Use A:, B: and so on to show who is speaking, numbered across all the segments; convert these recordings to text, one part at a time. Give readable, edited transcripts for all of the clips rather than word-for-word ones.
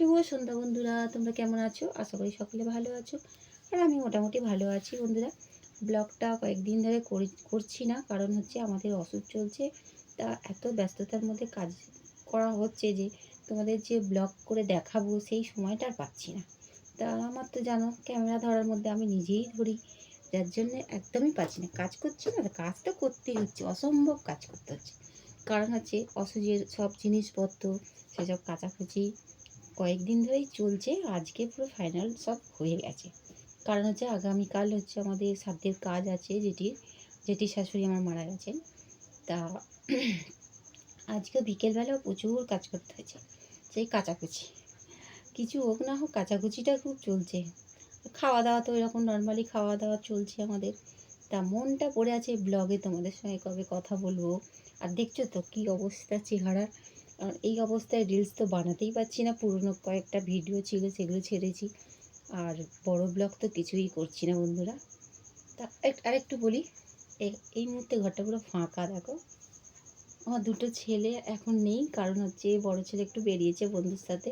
A: শুভ সন্ধ্যা বন্ধুরা, তোমরা কেমন আছো? আশা করি সকলে ভালো আছো। আর আমি মোটামুটি ভালো আছি বন্ধুরা। ব্লগটা কয়েকদিন ধরে করছি না, কারণ হচ্ছে আমাদের ওষুধ চলছে। তা এত ব্যস্ততার মধ্যে কাজ করা হচ্ছে যে তোমাদের যে ব্লগ করে দেখাবো সেই সময়টা আর পাচ্ছি না। তা আমার তো জানো, ক্যামেরা ধরার মধ্যে আমি নিজেই ধরি, যার জন্য একদমই পাচ্ছি না। কাজ করছি না, কাজ তো করতেই হচ্ছে, অসম্ভব কাজ করতে হচ্ছে। কারণ হচ্ছে ওষুধের সব জিনিসপত্র, সেসব কাচাকুচি কয়েকদিন ধরেই চলছে। আজকে পুরো ফাইনাল সব হয়ে গেছে। কারণ হচ্ছে আগামীকাল হচ্ছে আমাদের সাধ্যের কাজ আছে, যেটির শাশুড়ি আমার মারা গেছেন। তা আজকে বিকেলবেলাও প্রচুর কাজ করতে হয়েছে, সেই কাচাকুচি। কিছু হোক না হোক কাচাকুচিটা খুব চলছে। খাওয়া দাওয়া তো এরকম নর্মালি খাওয়া দাওয়া চলছে আমাদের। তা মনটা পড়ে আছে ব্লগে তোমাদের সঙ্গে কবে কথা বলবো। আর দেখছো তো কী অবস্থা চেহারার। আর এই অবস্থায় রিলস তো বানাতেই পারছি না। পুরনো কয়েকটা ভিডিও ছিল সেগুলো ছেড়েছি, আর বড় ব্লগ তো কিছুই করছি না বন্ধুরা। তা আরেকটু বলি, এই মুহূর্তে ঘরটা পুরো ফাঁকা দেখো। আমার দুটো ছেলে এখন নেই, কারণ হচ্ছে বড় ছেলে একটু বেরিয়েছে বন্ধুর সাথে,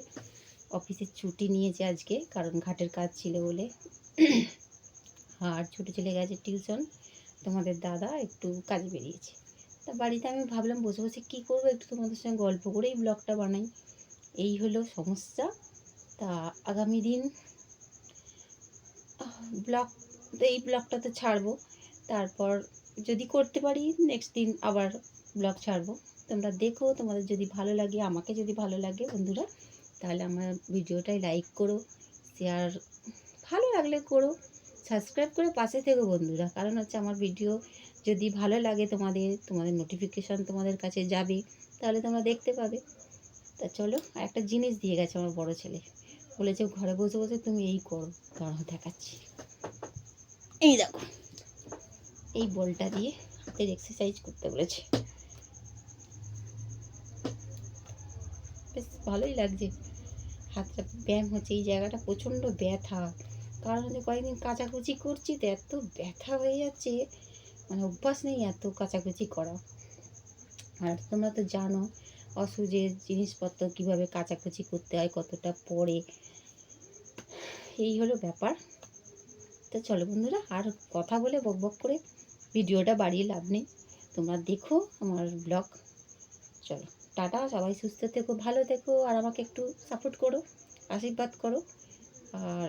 A: অফিসের ছুটি নিয়েছে আজকে, কারণ ঘাটের কাজ ছিল বলে। আর ছোটো ছেলে গেছে টিউশন। তোমাদের দাদা একটু কাজে বেরিয়েছে। তা বাড়িতে আমি ভাবলাম বসে বসে কী করবো, একটু তোমাদের সঙ্গে গল্প করেই ব্লগটা বানাই। এই হলো সমস্যা। তা আগামী দিন ব্লগ, এই ব্লগটা তো ছাড়বো। তারপর যদি করতে পারি নেক্সট দিন আবার ব্লগ ছাড়বো। তোমরা দেখো, তোমাদের যদি ভালো লাগে, আমাকে যদি ভালো লাগে বন্ধুরা, তাহলে আমার ভিডিওটাই লাইক করো, শেয়ার ভালো লাগলে করো, সাবস্ক্রাইব করে পাশে থেকো বন্ধুরা। কারণ হচ্ছে আমার ভিডিও যদি ভালো লাগে তোমাদের নোটিফিকেশান তোমাদের কাছে যাবে, তাহলে তোমরা দেখতে পাবে। তা চলো, আর একটা জিনিস দিয়ে গেছে আমার বড় ছেলে, বলেছে ঘরে বসে বসে তুমি এই করো। দাঁড়াও দেখাচ্ছি। এই দেখো, এই বলটা দিয়ে হাতের এক্সারসাইজ করতে বলেছে। বেশ ভালোই লাগছে, হাতটা ব্যায়াম হচ্ছে। এই জায়গাটা প্রচণ্ড ব্যথা, কারণ হচ্ছে কয়েকদিন কাচাকুচি করছি তো এত ব্যথা হয়ে যাচ্ছে, মানে অভ্যাস নেই এত কাচাকুচি করা। আর তোমরা তো জানো ওষুধের জিনিসপত্র কীভাবে কাচাকুচি করতে হয়, কতটা পড়ে। এই হলো ব্যাপার। তো চলো বন্ধুরা, আর কথা বলে বক বক করে ভিডিওটা বাড়িয়ে লাভ নেই। তোমরা দেখো আমার ব্লগ। চলো টাটা, সবাই সুস্থ থেকো, ভালো থেকো, আর আমাকে একটু সাপোর্ট করো, আশীর্বাদ করো। আর